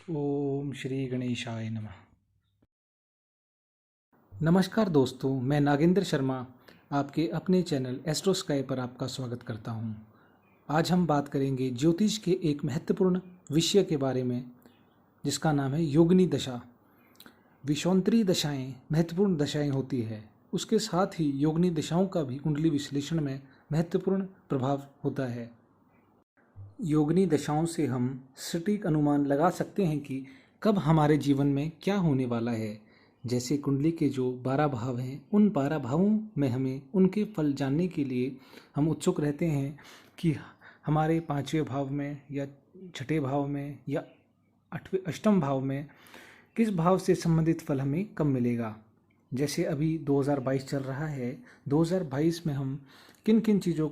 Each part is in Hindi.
ओम श्री गणेशाय नमः। नमस्कार दोस्तों, मैं नागेंद्र शर्मा आपके अपने चैनल एस्ट्रो स्काई पर आपका स्वागत करता हूं। आज हम बात करेंगे ज्योतिष के एक महत्वपूर्ण विषय के बारे में, जिसका नाम है योगिनी दशा। विषांतरी दशाएं महत्वपूर्ण दशाएं होती है, उसके साथ ही योगिनी दशाओं का भी कुंडली विश्लेषण में महत्वपूर्ण प्रभाव होता है। योगिनी दशाओं से हम सटीक अनुमान लगा सकते हैं कि कब हमारे जीवन में क्या होने वाला है। जैसे कुंडली के जो 12 भाव हैं, उन 12 भावों में हमें उनके फल जानने के लिए हम उत्सुक रहते हैं कि हमारे 5वें भाव में या 6ठे भाव में या 8वें अष्टम भाव में किस भाव से संबंधित फल हमें कब मिलेगा। जैसे अभी 2022 चल रहा है, 2022 में हम किन किन चीज़ों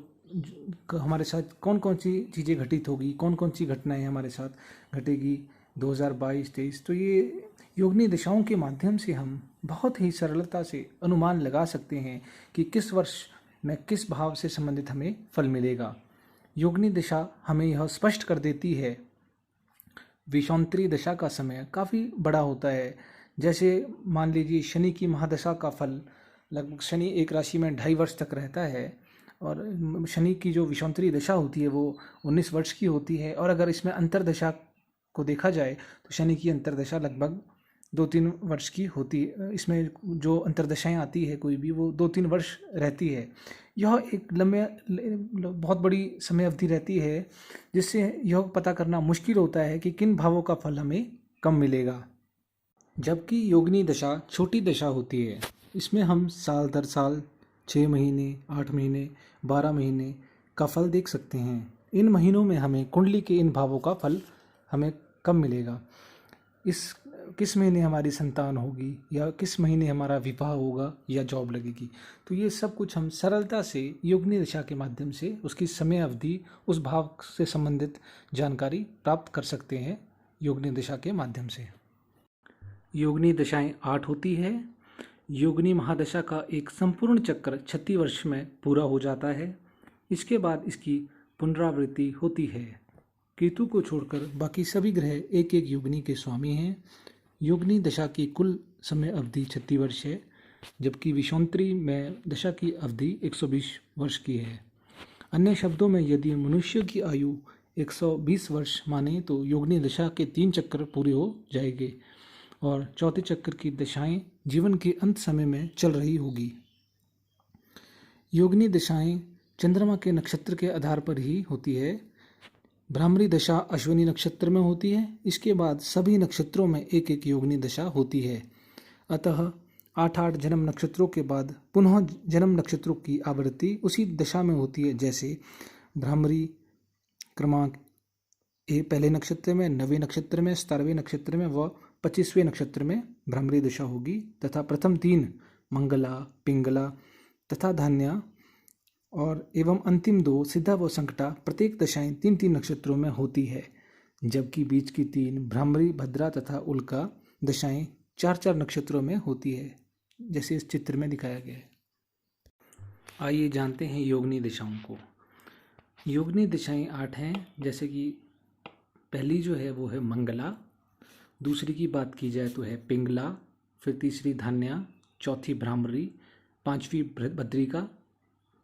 हमारे साथ कौन कौन सी चीज़ें घटित होगी, कौन कौन सी घटनाएं हमारे साथ घटेगी 2022-23। तो ये योगिनी दशाओं के माध्यम से हम बहुत ही सरलता से अनुमान लगा सकते हैं कि किस वर्ष में किस भाव से संबंधित हमें फल मिलेगा। योगिनी दशा हमें यह स्पष्ट कर देती है। विषांतरी दशा का समय काफ़ी बड़ा होता है। जैसे मान लीजिए शनि की महादशा का फल लगभग शनि एक राशि में 2.5 वर्ष तक रहता है, और शनि की जो विषांतरी दशा होती है वो 19 वर्ष की होती है। और अगर इसमें अंतर्दशा को देखा जाए तो शनि की अंतर्दशा लगभग 2-3 वर्ष की होती है। इसमें जो अंतर्दशाएं आती है कोई भी, वो 2-3 वर्ष रहती है। यह एक बहुत बड़ी समय अवधि रहती है, जिससे यह पता करना मुश्किल होता है कि किन भावों का फल हमें कम मिलेगा। जबकि योगिनी दशा छोटी दशा होती है, इसमें हम साल दर साल 6 महीने, 8 महीने, 12 महीने का फल देख सकते हैं। इन महीनों में हमें कुंडली के इन भावों का फल हमें कब मिलेगा, किस महीने हमारी संतान होगी, या किस महीने हमारा विवाह होगा या जॉब लगेगी। तो ये सब कुछ हम सरलता से योगिनी दशा के माध्यम से उसकी समय अवधि, उस भाव से संबंधित जानकारी प्राप्त कर सकते हैं योगिनी दशा के माध्यम से। योगिनी दशाएं 8 होती है। योगिनी महादशा का एक संपूर्ण चक्र 36 वर्ष में पूरा हो जाता है। इसके बाद इसकी पुनरावृत्ति होती है। केतु को छोड़कर बाकी सभी ग्रह एक एक योगिनी के स्वामी हैं। योगिनी दशा की कुल समय अवधि 36 वर्ष है, जबकि विषांतरी में दशा की अवधि 120 वर्ष की है। अन्य शब्दों में यदि मनुष्य की आयु 120 वर्ष माने तो योगिनी दशा के 3 चक्र पूरे हो जाएंगे, और चौथे चक्र की दशाएं जीवन के अंत समय में चल रही होगी। योगिनी दशाएं चंद्रमा के नक्षत्र के आधार पर ही होती है। भ्रामरी दशा अश्विनी नक्षत्र में होती है। इसके बाद सभी नक्षत्रों में एक एक योगिनी दशा होती है। अतः 8-8 जन्म नक्षत्रों के बाद पुनः जन्म नक्षत्रों की आवृत्ति उसी दशा में होती है। जैसे भ्रामरी क्रमांक पहले नक्षत्र में, 9वें नक्षत्र में, 17वें नक्षत्र में व 25वें नक्षत्र में भ्रामरी दशा होगी, तथा प्रथम 3 मंगला, पिंगला तथा धान्या और एवं अंतिम 2 सिद्धा व संकटा प्रत्येक दशाएं 3-3 नक्षत्रों में होती है। जबकि बीच की 3 भ्रामरी, भद्रा तथा उल्का दशाएं 4-4 नक्षत्रों में होती है, जैसे इस चित्र में दिखाया गया है। आइए जानते हैं योगिनी दशाओं को। योगिनी दशाएं 8 हैं। जैसे कि पहली जो है वो है मंगला, दूसरी की बात की जाए तो है पिंगला, फिर तीसरी धान्या, चौथी भ्रामरी, 5वीं भद्रिका,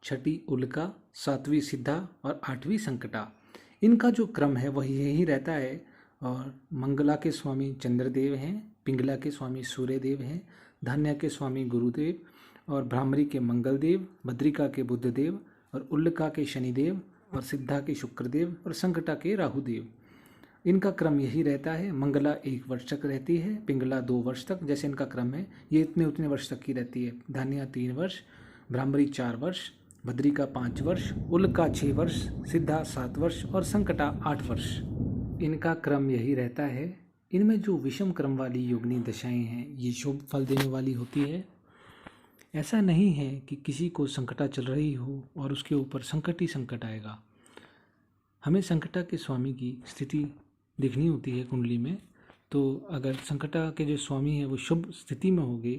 6ठी उल्का, 7वीं सिद्धा और 8वीं संकटा। इनका जो क्रम है वही यही रहता है। और मंगला के स्वामी चंद्रदेव हैं, पिंगला के स्वामी सूर्यदेव हैं, धान्या के स्वामी गुरुदेव और भ्रामरी के मंगलदेव, भद्रिका के बुधदेव और उल्का के शनिदेव और सिद्धा के शुक्रदेव और संकटा के राहुदेव। इनका क्रम यही रहता है। मंगला 1 वर्ष तक रहती है, पिंगला 2 वर्ष तक, जैसे इनका क्रम है ये इतने उतने वर्ष तक की रहती है। धान्या 3 वर्ष, भ्रामरी 4 वर्ष, भद्रिका 5 वर्ष, उल्का 6 वर्ष, सिद्धा 7 वर्ष और संकटा 8 वर्ष। इनका क्रम यही रहता है। इनमें जो विषम क्रम वाली योगिनी दशाएं हैं ये शुभ फल देने वाली होती है। ऐसा नहीं है कि किसी को संकटा चल रही हो और उसके ऊपर संकट ही संकट आएगा। हमें संकटा के स्वामी की स्थिति दिखनी होती है कुंडली में। तो अगर संकटा के जो स्वामी हैं वो शुभ स्थिति में होंगे,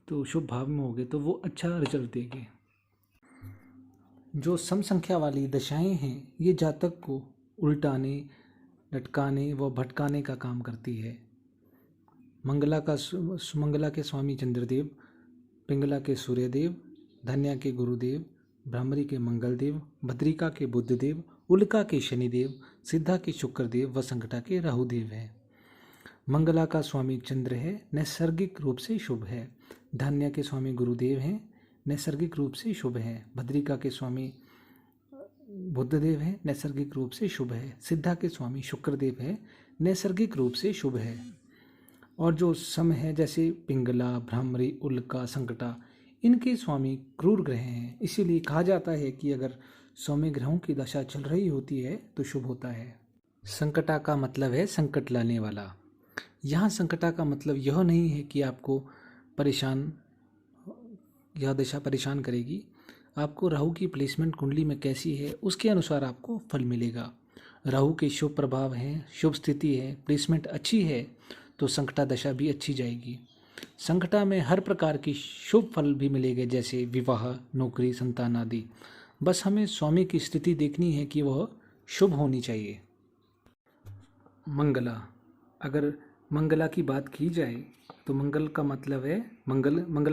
तो शुभ भाव में होंगे, तो वो अच्छा रिजल्ट देंगे। जो सम संख्या वाली दशाएं हैं ये जातक को उल्टाने, लटकाने व भटकाने का काम करती है। मंगला के स्वामी चंद्रदेव, पिंगला के सूर्यदेव, धन्या के गुरुदेव, भ्रामरी के मंगलदेव, भद्रिका के बुधदेव, उल्का के शनिदेव, सिद्धा के शुक्रदेव व संकटा के राहुदेव हैं। मंगला का स्वामी चंद्र है, नैसर्गिक रूप से शुभ है। धन्या के स्वामी गुरुदेव हैं, नैसर्गिक रूप से शुभ है। भद्रिका के स्वामी बुधदेव है, नैसर्गिक रूप से शुभ है। सिद्धा के स्वामी शुक्रदेव है, नैसर्गिक रूप से शुभ है। और जो सम है जैसे पिंगला, भ्रामरी, उल्का, संकटा, इनके स्वामी क्रूर ग्रह हैं। इसीलिए कहा जाता है कि अगर सौम्य ग्रहों की दशा चल रही होती है तो शुभ होता है। संकटा का मतलब है संकट लाने वाला। यहाँ संकटा का मतलब यह नहीं है कि आपको यह दशा परेशान करेगी। आपको राहु की प्लेसमेंट कुंडली में कैसी है उसके अनुसार आपको फल मिलेगा। राहु के शुभ प्रभाव हैं, शुभ स्थिति है, प्लेसमेंट अच्छी है तो संकटा दशा भी अच्छी जाएगी। संकटा में हर प्रकार की शुभ फल भी मिलेंगे, जैसे विवाह, नौकरी, संतान आदि। बस हमें स्वामी की स्थिति देखनी है कि वह शुभ होनी चाहिए। मंगला, अगर मंगला की बात की जाए तो मंगला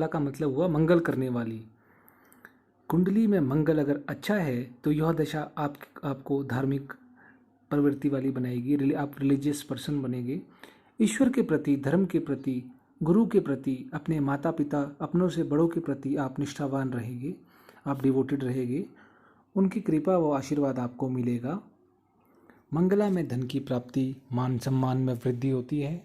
का मतलब हुआ मंगल करने वाली। कुंडली में मंगल अगर अच्छा है तो यह दशा आपको धार्मिक प्रवृत्ति वाली बनाएगी। आप रिलीजियस पर्सन बनेंगे। ईश्वर के प्रति, धर्म के प्रति, गुरु के प्रति, अपने माता पिता, अपनों से बड़ों के प्रति आप निष्ठावान रहेंगे, आप डिवोटेड रहेंगे। उनकी कृपा व आशीर्वाद आपको मिलेगा। मंगला में धन की प्राप्ति, मान सम्मान में वृद्धि होती है।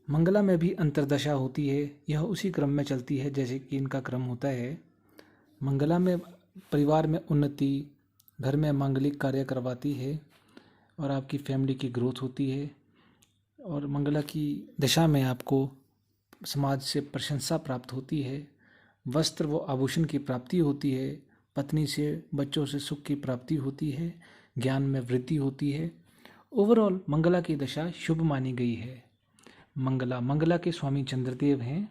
मंगला में भी अंतर्दशा होती है, यह उसी क्रम में चलती है जैसे कि इनका क्रम होता है। मंगला में परिवार में उन्नति, घर में मांगलिक कार्य करवाती है और आपकी फैमिली की ग्रोथ होती है। और मंगला की दशा में आपको समाज से प्रशंसा प्राप्त होती है, वस्त्र व आभूषण की प्राप्ति होती है, पत्नी से, बच्चों से सुख की प्राप्ति होती है, ज्ञान में वृद्धि होती है। ओवरऑल मंगला की दशा शुभ मानी गई है। मंगला के स्वामी चंद्रदेव हैं,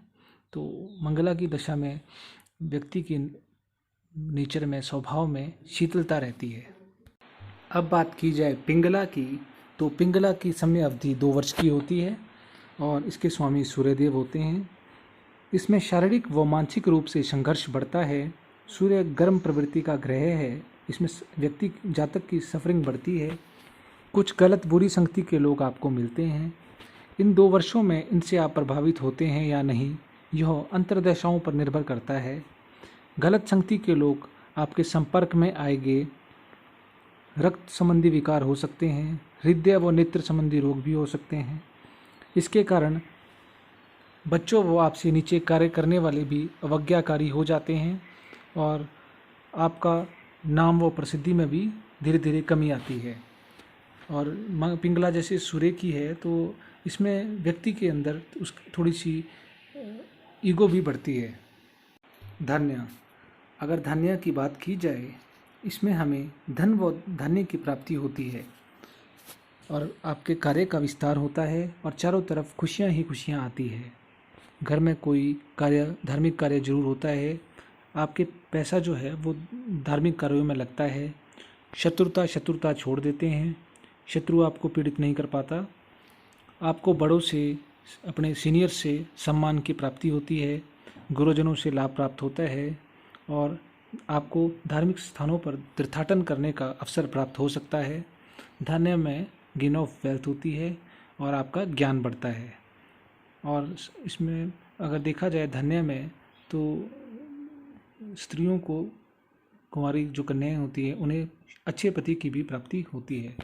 तो मंगला की दशा में व्यक्ति के नेचर में, स्वभाव में शीतलता रहती है। अब बात की जाए पिंगला की, तो पिंगला की समय अवधि 2 वर्ष की होती है और इसके स्वामी सूर्यदेव होते हैं। इसमें शारीरिक व मानसिक रूप से संघर्ष बढ़ता है। सूर्य गर्म प्रवृत्ति का ग्रह है, इसमें व्यक्ति जातक की सफरिंग बढ़ती है। कुछ गलत बुरी संगति के लोग आपको मिलते हैं। इन 2 वर्षों में इनसे आप प्रभावित होते हैं या नहीं, यह अंतर्दशाओं पर निर्भर करता है। गलत संगति के लोग आपके संपर्क में आएंगे। रक्त संबंधी विकार हो सकते हैं, हृदय व नेत्र संबंधी रोग भी हो सकते हैं। इसके कारण बच्चों व आपसे नीचे कार्य करने वाले भी अवज्ञाकारी हो जाते हैं और आपका नाम व प्रसिद्धि में भी धीरे धीरे कमी आती है। और पिंगला जैसे सूर्य की है तो इसमें व्यक्ति के अंदर उसकी थोड़ी सी ईगो भी बढ़ती है। धन्य, अगर धन्य की बात की जाए, इसमें हमें धन व धान्य की प्राप्ति होती है और आपके कार्य का विस्तार होता है और चारों तरफ खुशियां ही खुशियां आती है। घर में कोई कार्य, धार्मिक कार्य जरूर होता है। आपके पैसा जो है वो धार्मिक कार्यों में लगता है। शत्रुता छोड़ देते हैं, शत्रु आपको पीड़ित नहीं कर पाता। आपको बड़ों से, अपने सीनियर से सम्मान की प्राप्ति होती है, गुरुजनों से लाभ प्राप्त होता है और आपको धार्मिक स्थानों पर तीर्थाटन करने का अवसर प्राप्त हो सकता है। धन्य में गेन ऑफ वेल्थ होती है और आपका ज्ञान बढ़ता है। और इसमें अगर देखा जाए धन्य में, तो स्त्रियों को, कुंवारी जो कन्याएं होती है, उन्हें अच्छे पति की भी प्राप्ति होती है।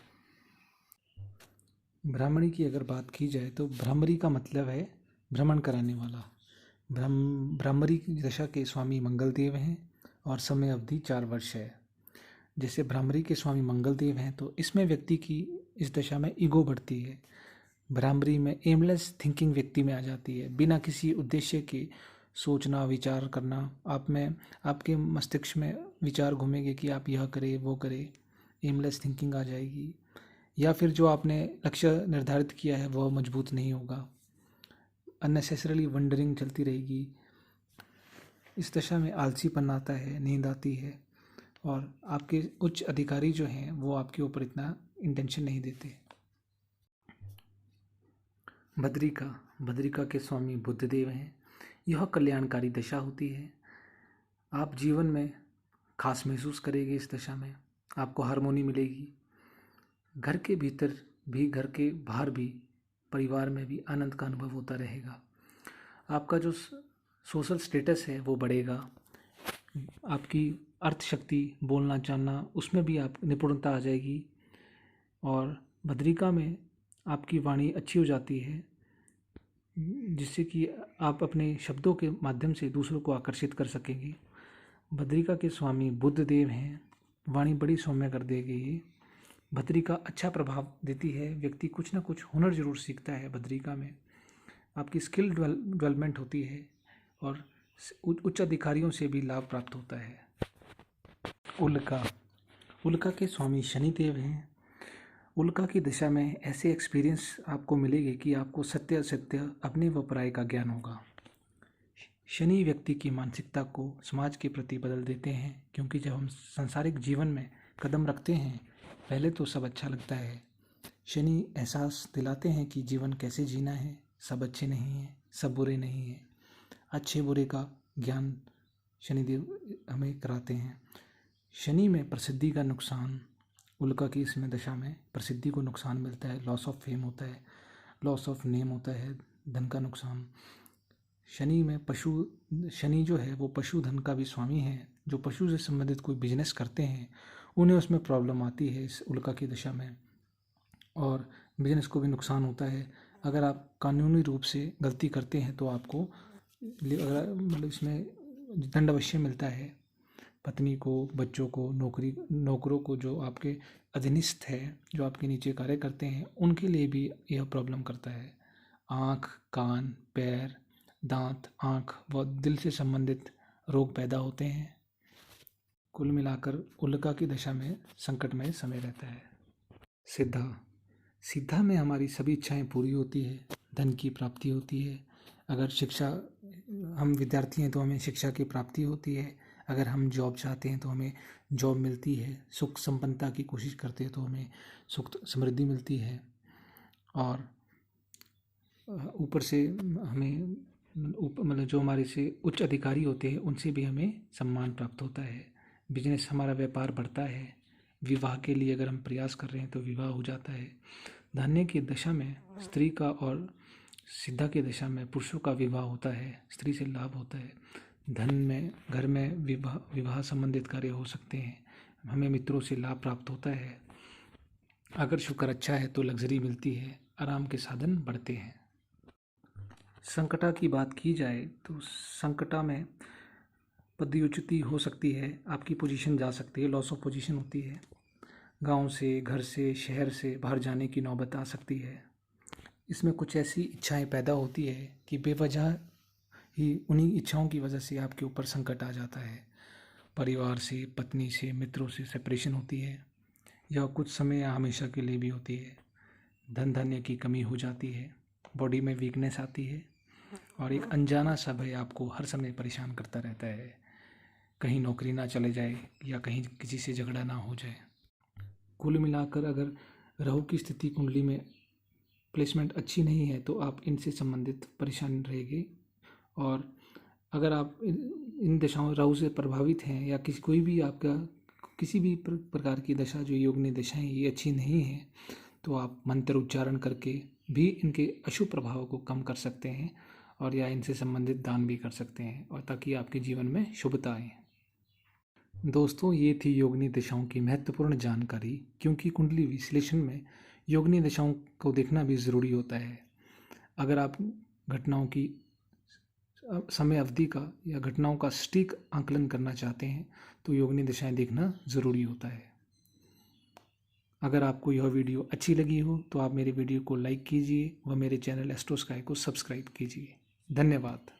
ब्राह्मणी की अगर बात की जाए तो भ्रामरी का मतलब है भ्रमण कराने वाला। भ्रामरी की दशा के स्वामी मंगलदेव हैं और समय अवधि 4 वर्ष है। जैसे भ्रामरी के स्वामी मंगलदेव हैं तो इसमें व्यक्ति की इस दशा में ईगो बढ़ती है। भ्रामरी में एमलेस थिंकिंग व्यक्ति में आ जाती है, बिना किसी उद्देश्य के सोचना, विचार करना। आप में, आपके मस्तिष्क में विचार घूमेंगे कि आप यह करें, वो करें, एमलेस थिंकिंग आ जाएगी। या फिर जो आपने लक्ष्य निर्धारित किया है वह मजबूत नहीं होगा, अननेसेसरली वंडरिंग चलती रहेगी। इस दशा में आलसीपन आता है, नींद आती है और आपके उच्च अधिकारी जो हैं वो आपके ऊपर इतना इंटेंशन नहीं देते। भद्रिका के स्वामी बुद्धदेव हैं। यह कल्याणकारी दशा होती है। आप जीवन में खास महसूस करेंगे। इस दशा में आपको हार्मोनी मिलेगी। घर के भीतर भी, घर के बाहर भी, परिवार में भी आनंद का अनुभव होता रहेगा। आपका जो सोशल स्टेटस है वो बढ़ेगा। आपकी अर्थ शक्ति, बोलना जानना, उसमें भी आप निपुणता आ जाएगी। और भद्रिका में आपकी वाणी अच्छी हो जाती है, जिससे कि आप अपने शब्दों के माध्यम से दूसरों को आकर्षित कर सकेंगे। भद्रिका के स्वामी बुद्धदेव हैं। वाणी बड़ी सौम्य कर देगी ये। भद्रिका अच्छा प्रभाव देती है। व्यक्ति कुछ ना कुछ हुनर जरूर सीखता है भद्रिका में। आपकी स्किल डेवलपमेंट होती है और उच्च अधिकारियों से भी लाभ प्राप्त होता है। उल्का के स्वामी शनिदेव हैं। उल्का की दिशा में ऐसे एक्सपीरियंस आपको मिलेंगे कि आपको सत्य असत्य, अपने व पराये का ज्ञान होगा। शनि व्यक्ति की मानसिकता को समाज के प्रति बदल देते हैं, क्योंकि जब हम सांसारिक जीवन में कदम रखते हैं पहले तो सब अच्छा लगता है। शनि एहसास दिलाते हैं कि जीवन कैसे जीना है। सब अच्छे नहीं हैं, सब बुरे नहीं हैं। अच्छे बुरे का ज्ञान शनिदेव हमें कराते हैं। शनि में प्रसिद्धि का नुकसान, उल्का की इसमें दशा में प्रसिद्धि को नुकसान मिलता है। लॉस ऑफ फेम होता है, लॉस ऑफ नेम होता है, धन का नुकसान। शनि जो है वो पशुधन का भी स्वामी है। जो पशु से संबंधित कोई बिजनेस करते हैं उन्हें उसमें प्रॉब्लम आती है इस उल्का की दशा में, और बिजनेस को भी नुकसान होता है। अगर आप कानूनी रूप से गलती करते हैं तो आपको मतलब इसमें दंड अवश्य मिलता है। पत्नी को, बच्चों को, नौकरों को, जो आपके अधीनस्थ है, जो आपके नीचे कार्य करते हैं, उनके लिए भी यह प्रॉब्लम करता है। आँख, कान, पैर, दांत, आँख व दिल से संबंधित रोग पैदा होते हैं। कुल मिलाकर उल्का की दशा में संकटमय समय रहता है। सिद्धा में हमारी सभी इच्छाएं पूरी होती है। धन की प्राप्ति होती है। अगर हम विद्यार्थी हैं तो हमें शिक्षा की प्राप्ति होती है। अगर हम जॉब चाहते हैं तो हमें जॉब मिलती है। सुख संपन्नता की कोशिश करते हैं तो हमें सुख समृद्धि मिलती है। और ऊपर से हमें मतलब जो हमारे से उच्च अधिकारी होते हैं उनसे भी हमें सम्मान प्राप्त होता है। बिजनेस, हमारा व्यापार बढ़ता है। विवाह के लिए अगर हम प्रयास कर रहे हैं तो विवाह हो जाता है। धन्य की दशा में स्त्री का और सिद्धा की दशा में पुरुषों का विवाह होता है। स्त्री से लाभ होता है। धन में, घर में विवाह संबंधित कार्य हो सकते हैं। हमें मित्रों से लाभ प्राप्त होता है। अगर शुक्र अच्छा है तो लग्जरी मिलती है। आराम के साधन बढ़ते हैं। संकटा की बात की जाए तो संकटा में पदोच्युति हो सकती है। आपकी पोजीशन जा सकती है, लॉस ऑफ पोजीशन होती है। गांव से, घर से, शहर से बाहर जाने की नौबत आ सकती है। इसमें कुछ ऐसी इच्छाएं पैदा होती है कि बेवजह ही उन्हीं इच्छाओं की वजह से आपके ऊपर संकट आ जाता है। परिवार से, पत्नी से, मित्रों से सेपरेशन होती है। यह कुछ समय या हमेशा के लिए भी होती है। धन धान्य की कमी हो जाती है। बॉडी में वीकनेस आती है। और एक अनजाना सा भय आपको हर समय परेशान करता रहता है। कहीं नौकरी ना चले जाए या कहीं किसी से झगड़ा ना हो जाए। कुल मिलाकर अगर राहु की स्थिति कुंडली में प्लेसमेंट अच्छी नहीं है तो आप इनसे संबंधित परेशान रहेंगे। और अगर आप इन दशाओं, राहु से प्रभावित हैं या कोई भी आपका किसी भी प्रकार की दशा, जो योगिनी दशाएं ये अच्छी नहीं है, तो आप मंत्र उच्चारण करके भी इनके अशुभ प्रभाव को कम कर सकते हैं। और या इनसे संबंधित दान भी कर सकते हैं, और ताकि आपके जीवन में शुभता आए। दोस्तों, ये थी योगिनी दशाओं की महत्वपूर्ण जानकारी, क्योंकि कुंडली विश्लेषण में योगिनी दशाओं को देखना भी ज़रूरी होता है। अगर आप घटनाओं की समय अवधि का या घटनाओं का सटीक आकलन करना चाहते हैं तो योगिनी दशाएं देखना ज़रूरी होता है। अगर आपको यह वीडियो अच्छी लगी हो तो आप मेरे वीडियो को लाइक कीजिए व मेरे चैनल एस्ट्रो स्काई को सब्सक्राइब कीजिए। धन्यवाद।